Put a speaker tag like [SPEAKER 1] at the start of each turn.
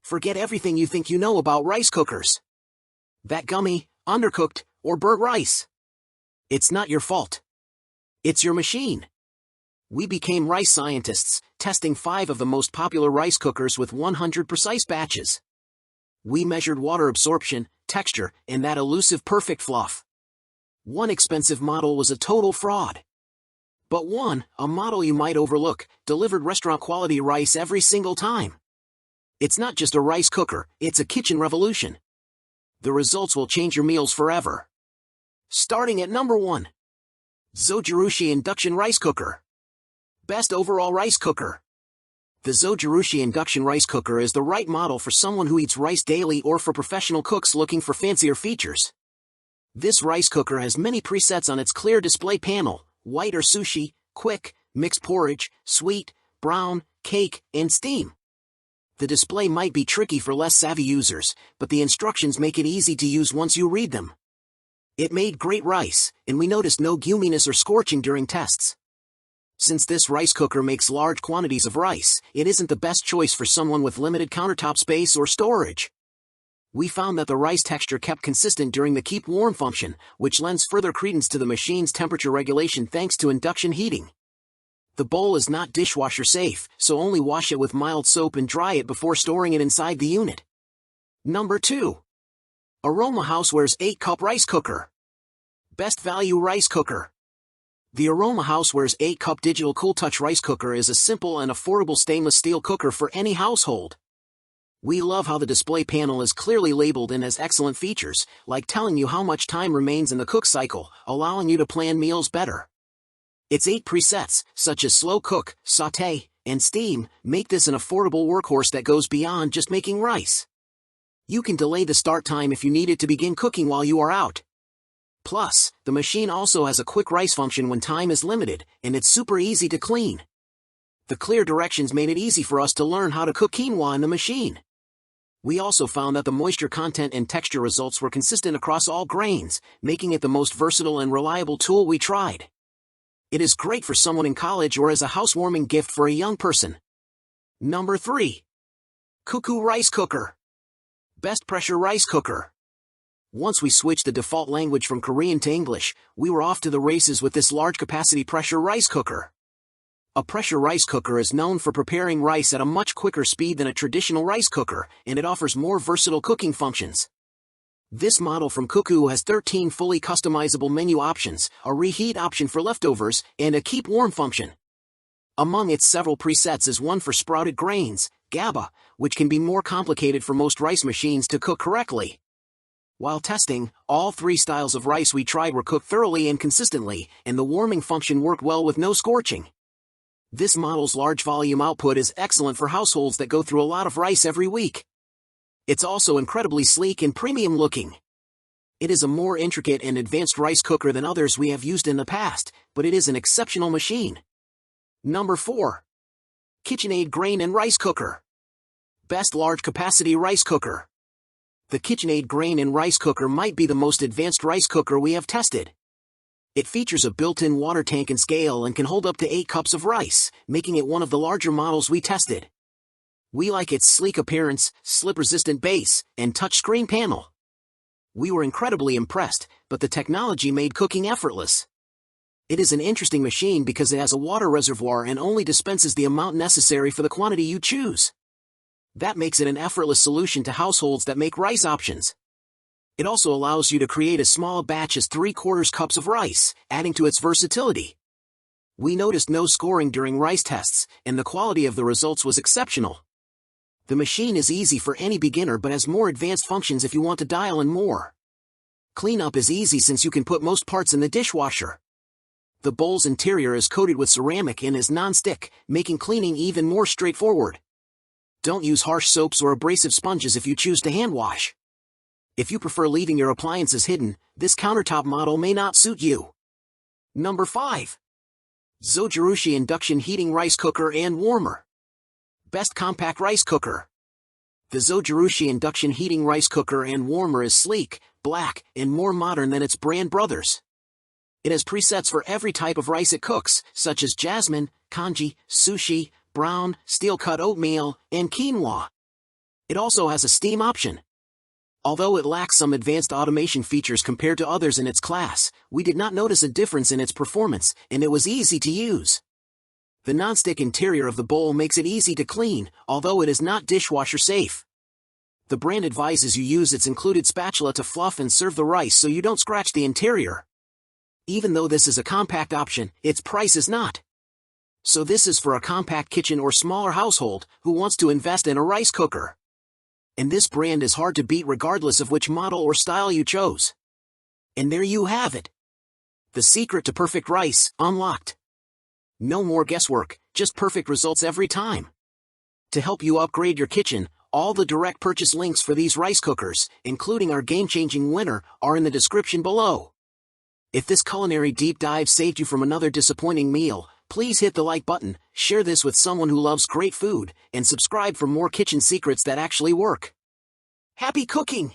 [SPEAKER 1] Forget everything you think you know about rice cookers. That gummy, undercooked, or burnt rice. It's not your fault. It's your machine. We became rice scientists, testing 5 of the most popular rice cookers with 100 precise batches. We measured water absorption, texture, and that elusive perfect fluff. One expensive model was a total fraud. But one, a model you might overlook, delivered restaurant-quality rice every single time. It's not just a rice cooker, it's a kitchen revolution. The results will change your meals forever. Starting at number 1. Zojirushi Induction Rice Cooker. Best overall rice cooker. The Zojirushi Induction Rice Cooker is the right model for someone who eats rice daily or for professional cooks looking for fancier features. This rice cooker has many presets on its clear display panel: white or sushi, quick, mixed porridge, sweet, brown, cake, and steam. The display might be tricky for less savvy users, but the instructions make it easy to use once you read them. It made great rice, and we noticed no gumminess or scorching during tests. Since this rice cooker makes large quantities of rice, it isn't the best choice for someone with limited countertop space or storage. We found that the rice texture kept consistent during the keep warm function, which lends further credence to the machine's temperature regulation thanks to induction heating. The bowl is not dishwasher safe, so only wash it with mild soap and dry it before storing it inside the unit. Number 2. Aroma Housewares 8-Cup Rice Cooker. Best Value Rice Cooker. The Aroma Housewares 8-Cup Digital Cool Touch Rice Cooker is a simple and affordable stainless steel cooker for any household. We love how the display panel is clearly labeled and has excellent features, like telling you how much time remains in the cook cycle, allowing you to plan meals better. Its 8 presets, such as slow cook, sauté, and steam, make this an affordable workhorse that goes beyond just making rice. You can delay the start time if you need it to begin cooking while you are out. Plus, the machine also has a quick rice function when time is limited, and it's super easy to clean. The clear directions made it easy for us to learn how to cook quinoa in the machine. We also found that the moisture content and texture results were consistent across all grains, making it the most versatile and reliable tool we tried. It is great for someone in college or as a housewarming gift for a young person. Number 3. Cuckoo Rice Cooker. Best Pressure Rice Cooker. Once we switched the default language from Korean to English, we were off to the races with this large-capacity pressure rice cooker. A pressure rice cooker is known for preparing rice at a much quicker speed than a traditional rice cooker, and it offers more versatile cooking functions. This model from Cuckoo has 13 fully customizable menu options, a reheat option for leftovers, and a keep warm function. Among its several presets is one for sprouted grains, GABA, which can be more complicated for most rice machines to cook correctly. While testing, all 3 styles of rice we tried were cooked thoroughly and consistently, and the warming function worked well with no scorching. This model's large volume output is excellent for households that go through a lot of rice every week. It's also incredibly sleek and premium looking. It is a more intricate and advanced rice cooker than others we have used in the past, but it is an exceptional machine. Number 4. KitchenAid Grain and Rice Cooker. Best Large Capacity Rice Cooker. The KitchenAid Grain and Rice Cooker might be the most advanced rice cooker we have tested. It features a built-in water tank and scale and can hold up to 8 cups of rice, making it one of the larger models we tested. We like its sleek appearance, slip-resistant base, and touchscreen panel. We were incredibly impressed, but the technology made cooking effortless. It is an interesting machine because it has a water reservoir and only dispenses the amount necessary for the quantity you choose. That makes it an effortless solution to households that make rice options. It also allows you to create a small batch as 3/4 cups of rice, adding to its versatility. We noticed no scoring during rice tests, and the quality of the results was exceptional. The machine is easy for any beginner but has more advanced functions if you want to dial in more. Cleanup is easy since you can put most parts in the dishwasher. The bowl's interior is coated with ceramic and is non-stick, making cleaning even more straightforward. Don't use harsh soaps or abrasive sponges if you choose to hand wash. If you prefer leaving your appliances hidden, this countertop model may not suit you. Number 5. Zojirushi Induction Heating Rice Cooker and Warmer. Best Compact Rice Cooker. The Zojirushi Induction Heating Rice Cooker and Warmer is sleek, black, and more modern than its brand brothers. It has presets for every type of rice it cooks, such as jasmine, congee, sushi, brown, steel-cut oatmeal, and quinoa. It also has a steam option. Although it lacks some advanced automation features compared to others in its class, we did not notice a difference in its performance, and it was easy to use. The non-stick interior of the bowl makes it easy to clean, although it is not dishwasher safe. The brand advises you use its included spatula to fluff and serve the rice so you don't scratch the interior. Even though this is a compact option, its price is not. So this is for a compact kitchen or smaller household who wants to invest in a rice cooker. And this brand is hard to beat regardless of which model or style you chose. And there you have it. The secret to perfect rice, unlocked. No more guesswork, just perfect results every time. To help you upgrade your kitchen, all the direct purchase links for these rice cookers, including our game-changing winner, are in the description below. If this culinary deep dive saved you from another disappointing meal, please hit the like button, share this with someone who loves great food, and subscribe for more kitchen secrets that actually work. Happy cooking!